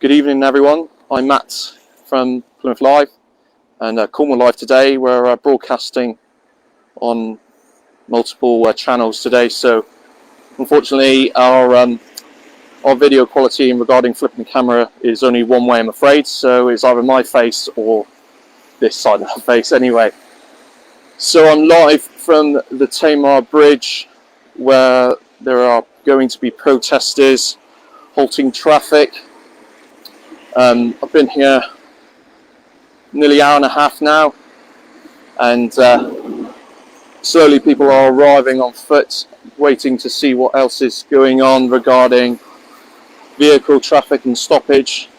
Good evening, everyone. I'm Matt from Plymouth Live and Cornwall Live today. We're broadcasting on multiple channels today, so unfortunately our video quality regarding flipping the camera is only one way, I'm afraid. So it's either my face or this side of the face anyway. So I'm live from the Tamar Bridge, where there are going to be protesters halting traffic. I've been here nearly an hour and a half now, and slowly people are arriving on foot, waiting to see what else is going on regarding vehicle traffic and stoppage.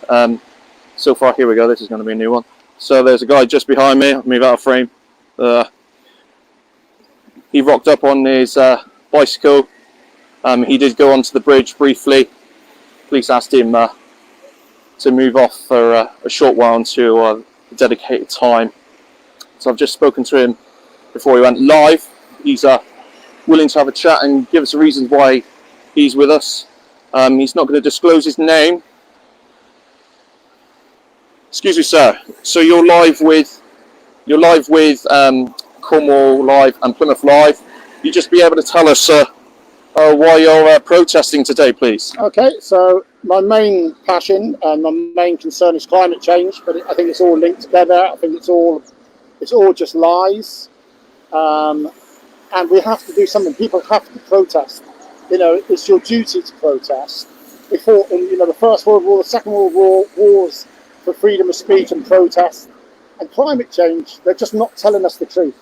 So far, here we go, this is going to be a new one. So there's a guy just behind me. I'll move out of frame. He rocked up on his bicycle. He did go onto the bridge briefly. Police asked him to move off for a short while into a dedicated time. So I've just spoken to him before he went live. He's willing to have a chat and give us the reasons why he's with us. He's not going to disclose his name. Excuse me, sir. So you're live with Cornwall Live and Plymouth Live. You just be able to tell us why you're protesting today, please? Okay, so my main passion and my main concern is climate change, but I think it's all linked together. I think it's all just lies, and we have to do something. People have to protest. You know, it's your duty to protest. We fought in, the First World War, the Second World War, wars for freedom of speech and protest, and climate change. They're just not telling us the truth.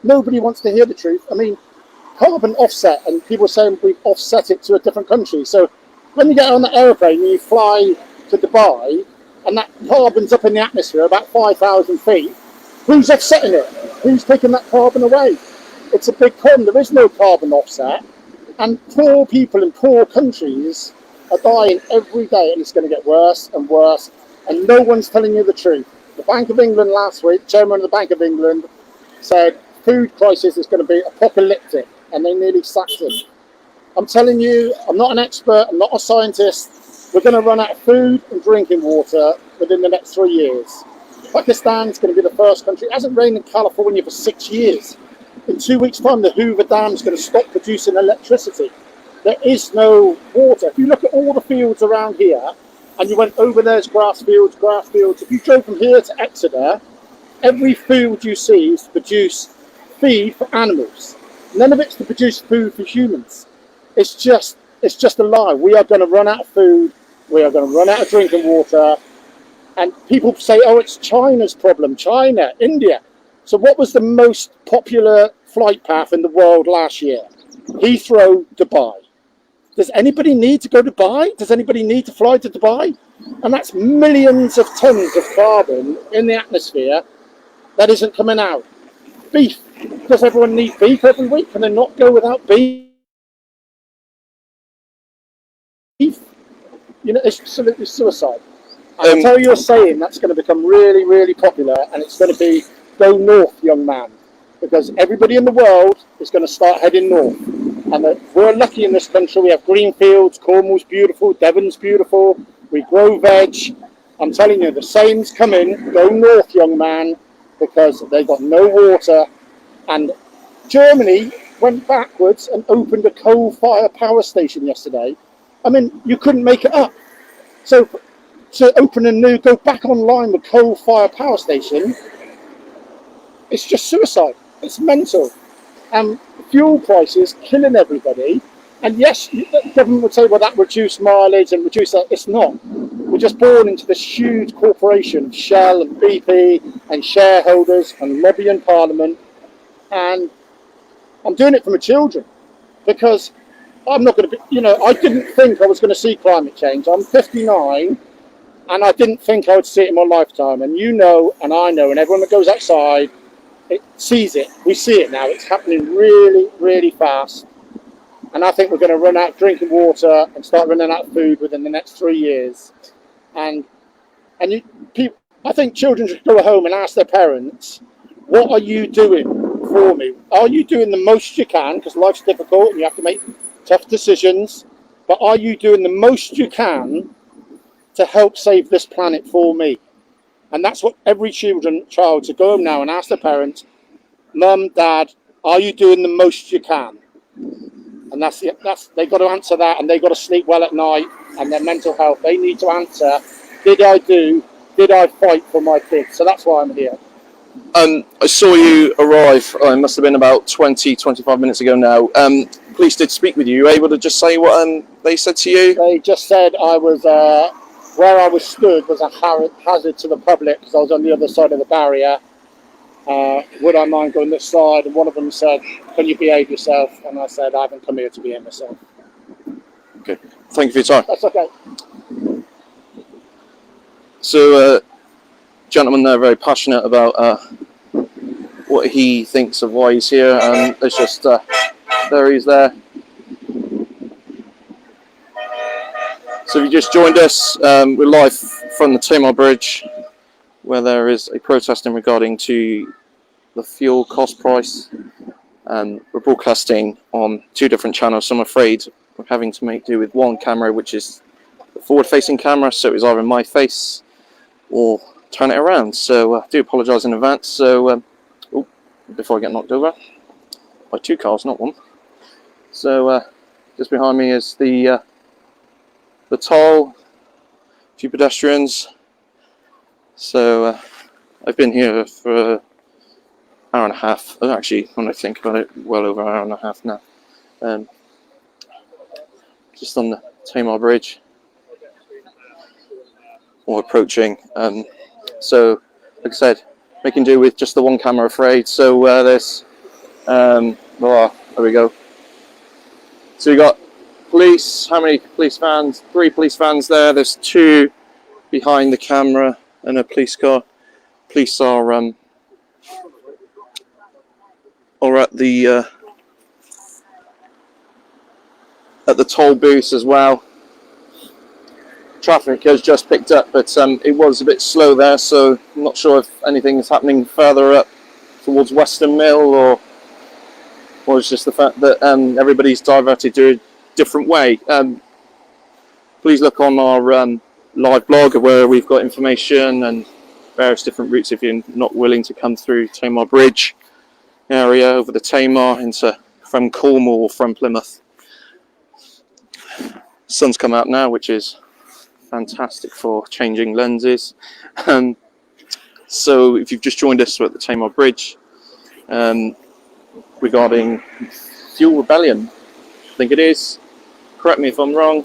Nobody wants to hear the truth. I mean, carbon offset, and people are saying we've offset it to a different country. So when you get on the aeroplane and you fly to Dubai and that carbon's up in the atmosphere about 5,000 feet, who's offsetting it? Who's taking that carbon away? It's a big con. There is no carbon offset, and poor people in poor countries are dying every day, and it's going to get worse and worse, and no one's telling you the truth. The Bank of England last week, chairman of the Bank of England, said food crisis is going to be apocalyptic, and they nearly sacked him. I'm telling you, I'm not an expert, I'm not a scientist. We're going to run out of food and drinking water within the next 3 years. Pakistan's going to be the first country. It hasn't rained in California for 6 years. In 2 weeks' time, the Hoover Dam is going to stop producing electricity. There is no water. If you look at all the fields around here, and you went over there's grass fields. If you drove from here to Exeter, every field you see is to produce feed for animals. None of it's to produce food for humans. It's just a lie. We are going to run out of food. We are going to run out of drinking water. And people say, oh, it's China's problem. China, India. So what was the most popular flight path in the world last year? Heathrow, Dubai. Does anybody need to go to Dubai? Does anybody need to fly to Dubai? And that's millions of tons of carbon in the atmosphere that isn't coming out. Beef. Does everyone need beef every week? Can they not go without beef? It's absolutely suicide. And I'll tell you a saying that's going to become really, really popular, and it's going to be, go north, young man. Because everybody in the world is going to start heading north. And we're lucky in this country. We have green fields. Cornwall's beautiful. Devon's beautiful. We grow veg. I'm telling you, the same's coming. Go north, young man, because they've got no water. And Germany went backwards and opened a coal-fired power station yesterday. I mean, you couldn't make it up. So to open a new, go back online with coal-fired power station, it's just suicide. It's mental. And fuel prices killing everybody. And yes, the government would say, well, that reduced mileage and reduce that. It's not. We're just born into this huge corporation, Shell and BP and shareholders and lobbying Parliament. And I'm doing it for my children, because I'm not going to be, I didn't think I was going to see climate change. I'm 59, and I didn't think I would see it in my lifetime. And and I know, and everyone that goes outside, it sees it. We see it now. It's happening really, really fast. And I think we're going to run out of drinking water and start running out of food within the next 3 years. I think children should go home and ask their parents, what are you doing for me? Are you doing the most you can? Because life's difficult and you have to make tough decisions. But are you doing the most you can to help save this planet for me. And that's what every child to go home now and ask their parents, Mum, Dad, are you doing the most you can? And they've got to answer that, and they've got to sleep well at night, and their mental health. They need to answer, did I fight for my kids? So that's why I'm here. I saw you arrive, it must have been about 20-25 minutes ago now. Police did speak with you. You able to just say what they said to you? They just said I was, where I was stood was a hazard to the public because I was on the other side of the barrier. Would I mind going this side? And one of them said, can you behave yourself? And I said, I haven't come here to behave myself. Okay, thank you for your time. That's okay. So, gentleman there, very passionate about what he thinks of why he's here, and it's just, there he's there. So if you just joined us, we're live from the Tamar Bridge, where there is a protest regarding to the fuel cost price. We're broadcasting on 2 different channels, so I'm afraid we're having to make do with one camera, which is the forward-facing camera, so it's either my face or turn it around. So I do apologise in advance. So before I get knocked over by 2 cars, not one. So just behind me is the toll, a few pedestrians. So I've been here for an hour and a half. Actually, when I think about it, well over an hour and a half now. Just on the Tamar Bridge, or approaching. So, like I said, making do with just the one camera, afraid. So there's, there we go. So we got police. How many police vans? 3 police vans there. There's 2 behind the camera and a police car. Police are at the toll booths as well. Traffic has just picked up, but it was a bit slow there, so I'm not sure if anything is happening further up towards Western Mill, or it's just the fact that everybody's diverted to a different way. Please look on our live blog where we've got information and various different routes if you're not willing to come through Tamar Bridge area over the Tamar from Cornwall or from Plymouth. Sun's come out now, which is fantastic for changing lenses. So if you've just joined us, we're at the Tamar Bridge regarding fuel rebellion, I think it is. Correct me if I'm wrong.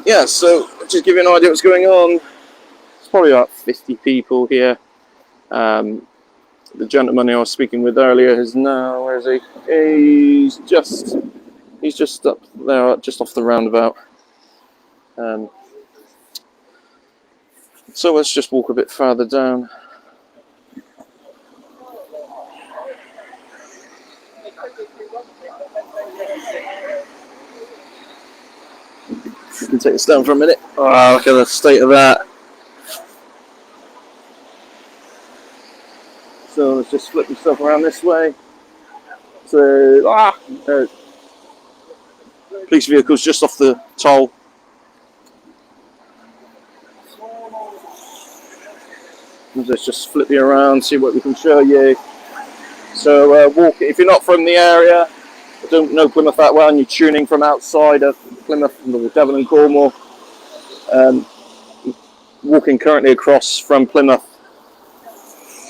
Yeah, so just give you an idea what's going on. It's probably about 50 people here. The gentleman who I was speaking with earlier is now, where is he? He's just up there, just off the roundabout. So let's just walk a bit further down. You can take this down for a minute. Oh, look at the state of that. So let's just flip yourself around this way. So, police vehicles just off the toll. Let's just flip you around, see what we can show you. So walk, if you're not from the area, don't know Plymouth that well, and you're tuning from outside of Plymouth, or Devon and Cornwall, walking currently across from Plymouth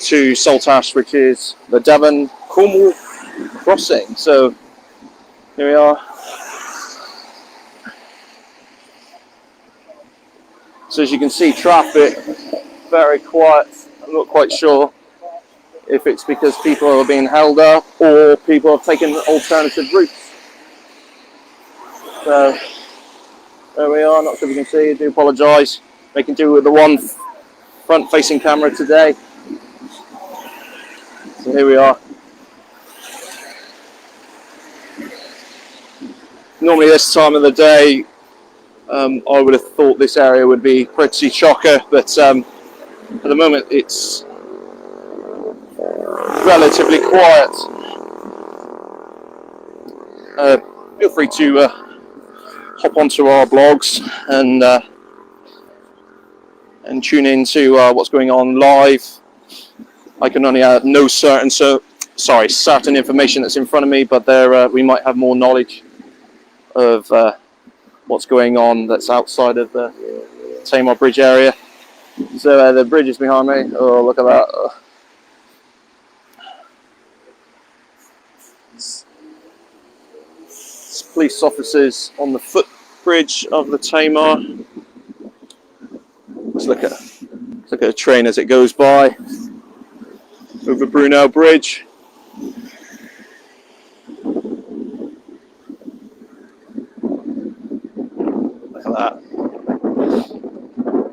to Saltash, which is the Devon Cornwall crossing. So here we are. So as you can see, traffic very quiet. I'm not quite sure if it's because people are being held up or people have taken alternative routes. So there we are. Not sure if you can see. I do apologise. Making do with the one front-facing camera today. So here we are. Normally this time of the day, I would have thought this area would be pretty chocker, but at the moment it's relatively quiet. Feel free to hop onto our blogs and tune into what's going on live. I can only have no certain information that's in front of me, but there we might have more knowledge of what's going on that's outside of the Tamar Bridge area. So the bridge is behind me. Oh, look at that. It's police officers on the footbridge of the Tamar. Let's look at a train as it goes by over Brunel Bridge. Look at that.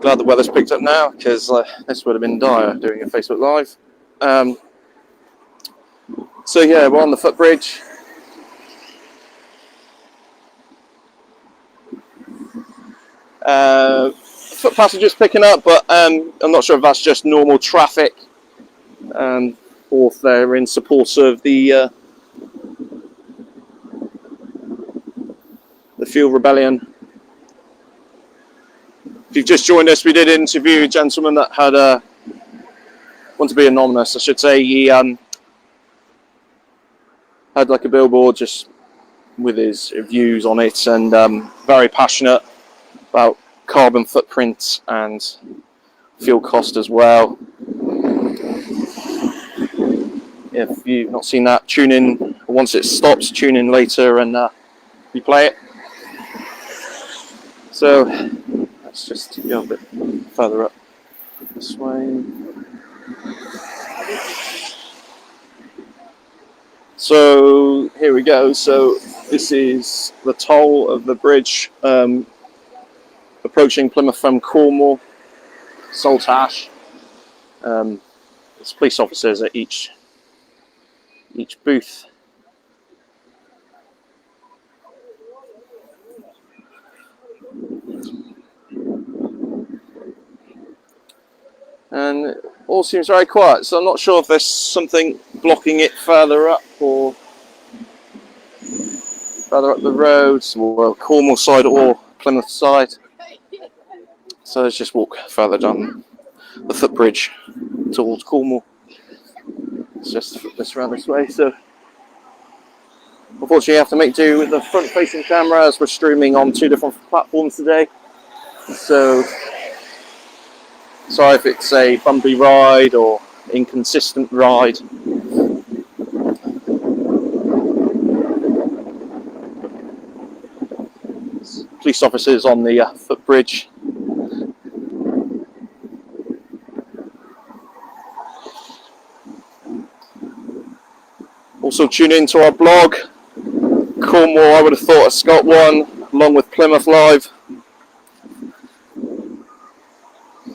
Glad the weather's picked up now, because this would have been dire doing a Facebook Live. So yeah, we're on the footbridge. Foot passengers picking up, but I'm not sure if that's just normal traffic, or if they're in support of the fuel rebellion. If you've just joined us, we did interview a gentleman that had want to be anonymous, I should say. He had like a billboard just with his views on it, and very passionate about carbon footprint and fuel cost as well. If you've not seen that, tune in once it stops, tune in later and replay it. So let's just go a bit further up this way. So here we go. So this is the toll of the bridge approaching Plymouth from Cornwall, Saltash. There's police officers at each booth. And it all seems very quiet, so I'm not sure if there's something blocking it further up or further up the road, or Cornwall side or Plymouth side. So let's just walk further down the footbridge towards Cornwall. Let's just flip this around this way. So unfortunately I have to make do with the front facing camera as we're streaming on 2 different platforms today. So sorry if it's a bumpy ride or inconsistent ride. Police officers on the footbridge. Also tune in to our blog. Cornwall, I would have thought, has got one, along with Plymouth Live,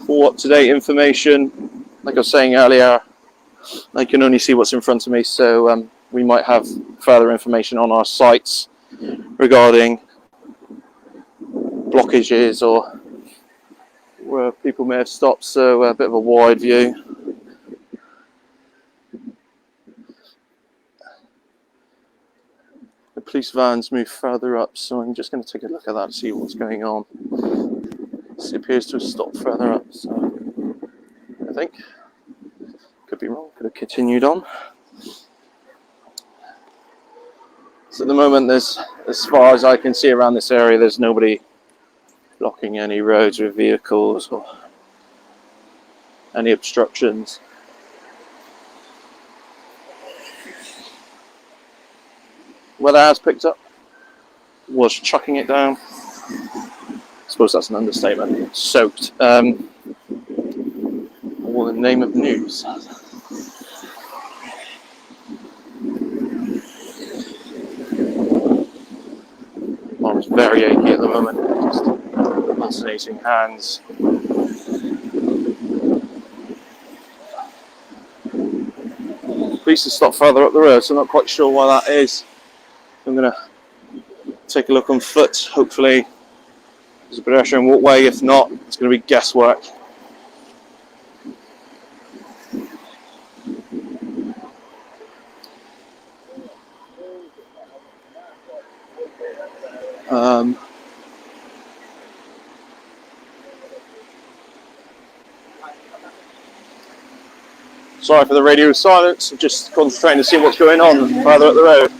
for up-to-date information. Like I was saying earlier, I can only see what's in front of me, so we might have further information on our sites regarding blockages or where people may have stopped, so a bit of a wide view. The police vans move further up, so I'm just going to take a look at that to see what's going on. It appears to have stopped further up, so I think. Could be wrong, could have continued on. So at the moment, there's, as far as I can see around this area, there's nobody blocking any roads with vehicles or any obstructions. Weather has picked up, was chucking it down. I suppose that's an understatement. Soaked. All in the name of news. Arm's very achy at the moment. Just alternating hands. Police have stopped further up the road, so I'm not quite sure why that is. I'm going to take a look on foot. Hopefully there's a pedestrian walkway. If not, it's going to be guesswork. Sorry for the radio silence, I'm just concentrating to see what's going on further up the road.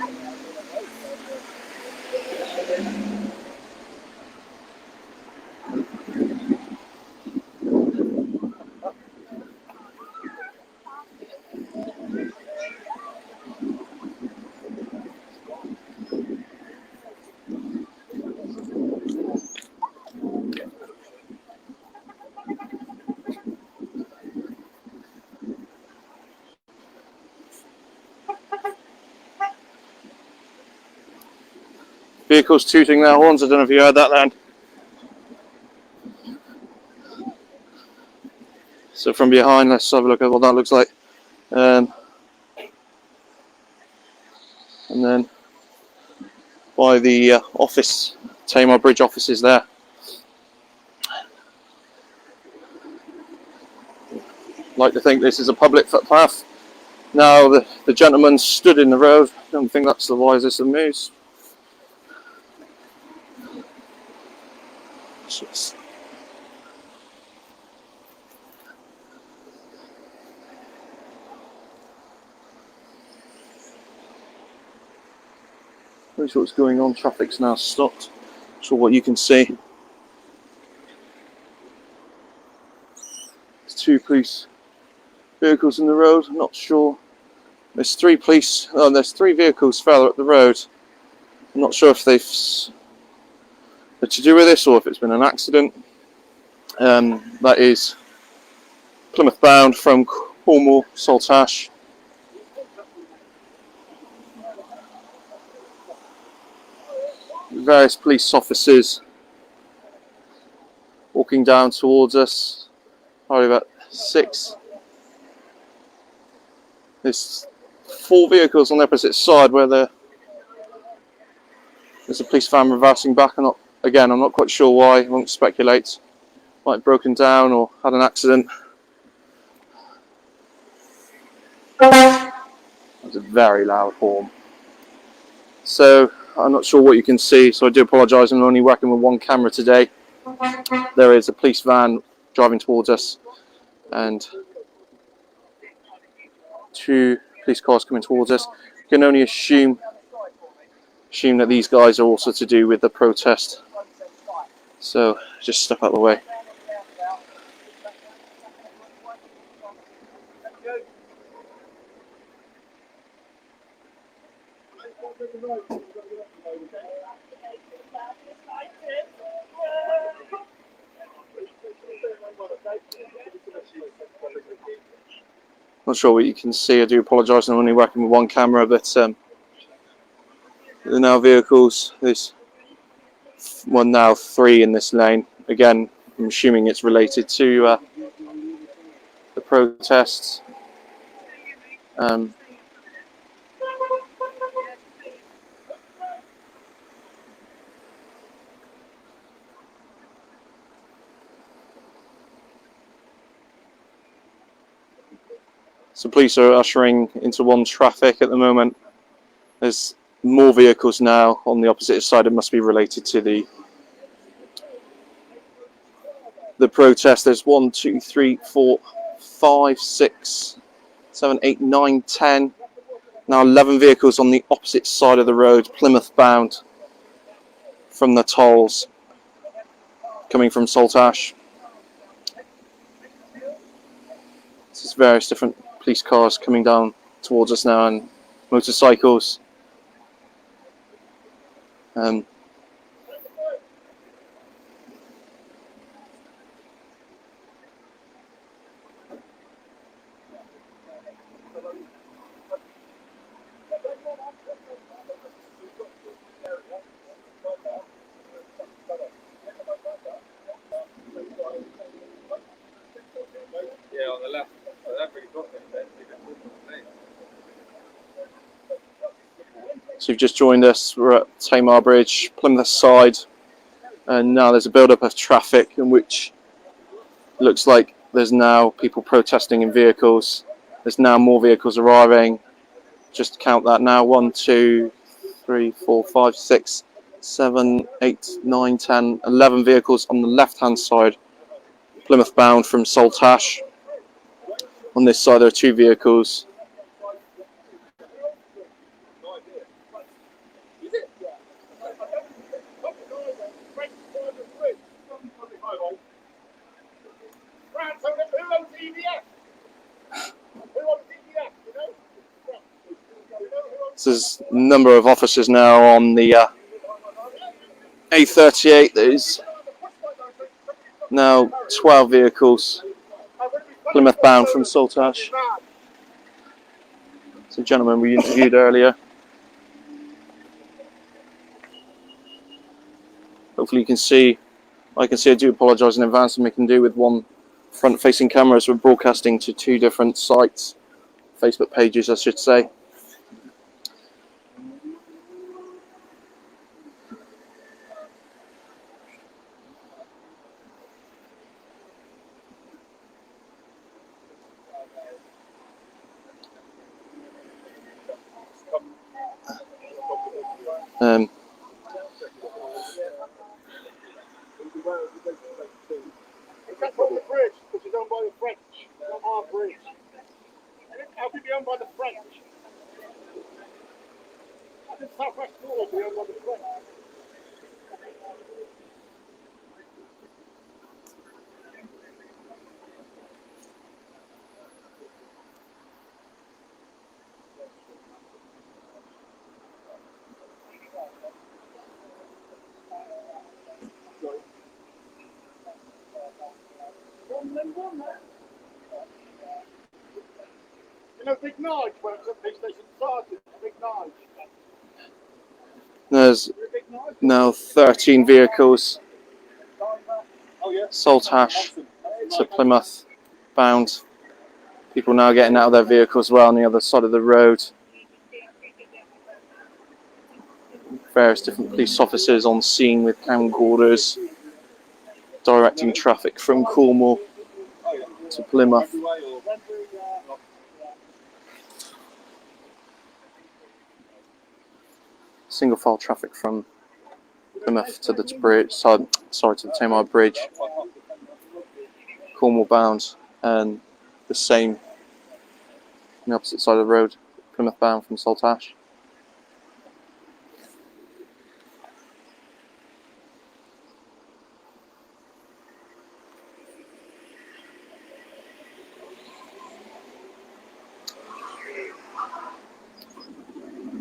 Vehicles tooting their horns, I don't know if you heard that then. So from behind, let's have a look at what that looks like. And then by the office, Tamar Bridge offices there. Like to think this is a public footpath. Now the gentleman stood in the road. I don't think that's the wisest of moves. Jeez. Not sure what's going on. Traffic's now stopped. Not sure what you can see. There's 2 police vehicles in the road. I'm not sure. There's 3 police. Oh, there's 3 vehicles further up the road. I'm not sure if they've to do with this or if it's been an accident. That is Plymouth bound from Cornwall, Saltash. Various police officers walking down towards us, probably about 6. There's 4 vehicles on the opposite side where there's a police van reversing back. I'm not quite sure why. I won't speculate. Might have broken down or had an accident. That was a very loud horn. So I'm not sure what you can see, so I do apologise. I'm only working with 1 camera today. There is a police van driving towards us and 2 police cars coming towards us. You can only assume that these guys are also to do with the protest. So just step out of the way. Not sure what you can see. I do apologise. I'm only working with 1 camera, but there are now vehicles. There's now 3 in this lane. Again, I'm assuming it's related to the protests. So police are ushering into 1 traffic at the moment. There's more vehicles now on the opposite side. It must be related to the protest. There's 1, 2, 3, 4, 5, 6, 7, 8, 9, 10. Now 11 vehicles on the opposite side of the road, Plymouth bound from the tolls, coming from Saltash. There's various different police cars coming down towards us now, and motorcycles. Yeah, on the left. So you've just joined us. We're at Tamar Bridge, Plymouth side, and now there's a build-up of traffic in which it looks like there's now people protesting in vehicles. There's now more vehicles arriving. Just count that now: 1, 2, 3, 4, 5, 6, 7, 8, 9, 10, 11 vehicles on the left-hand side, Plymouth bound from Saltash. On this side there are 2 vehicles. So there's a number of officers now on the A38. There's now 12 vehicles Plymouth bound from Saltash. It's a gentleman we interviewed earlier. Hopefully you can see. I can see. I do apologise in advance. I'm making do with one front-facing camera, as we're broadcasting to 2 different sites, Facebook pages, I should say. Tamar Bridge, which is owned by the French. Tamar Bridge. How could it be owned by the French? I think South West Cornwall be owned by the French. You know, Big Nige works at police station sergeant. Big Nige. There's now 13 vehicles, Saltash to Plymouth bound. People now getting out of their vehicles as well on the other side of the road. Various different police officers on scene with camcorders, directing traffic from Cornwall to Plymouth. Single file traffic from Plymouth to the bridge, to the Tamar Bridge, Cornwall bound, and the same on the opposite side of the road, Plymouth bound from Saltash.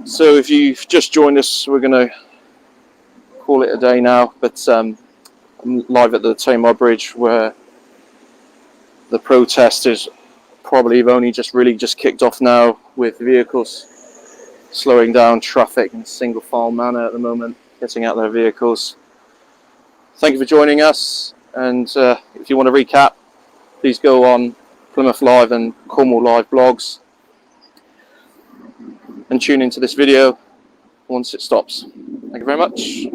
So if you've just joined us, we're going to call it a day now, but I'm live at the Tamar Bridge, where the protest is probably only just kicked off now, with vehicles slowing down traffic in a single file manner at the moment, getting out their vehicles. Thank you for joining us, and if you want to recap, please go on Plymouth Live and Cornwall Live blogs and tune into this video once it stops. Thank you very much.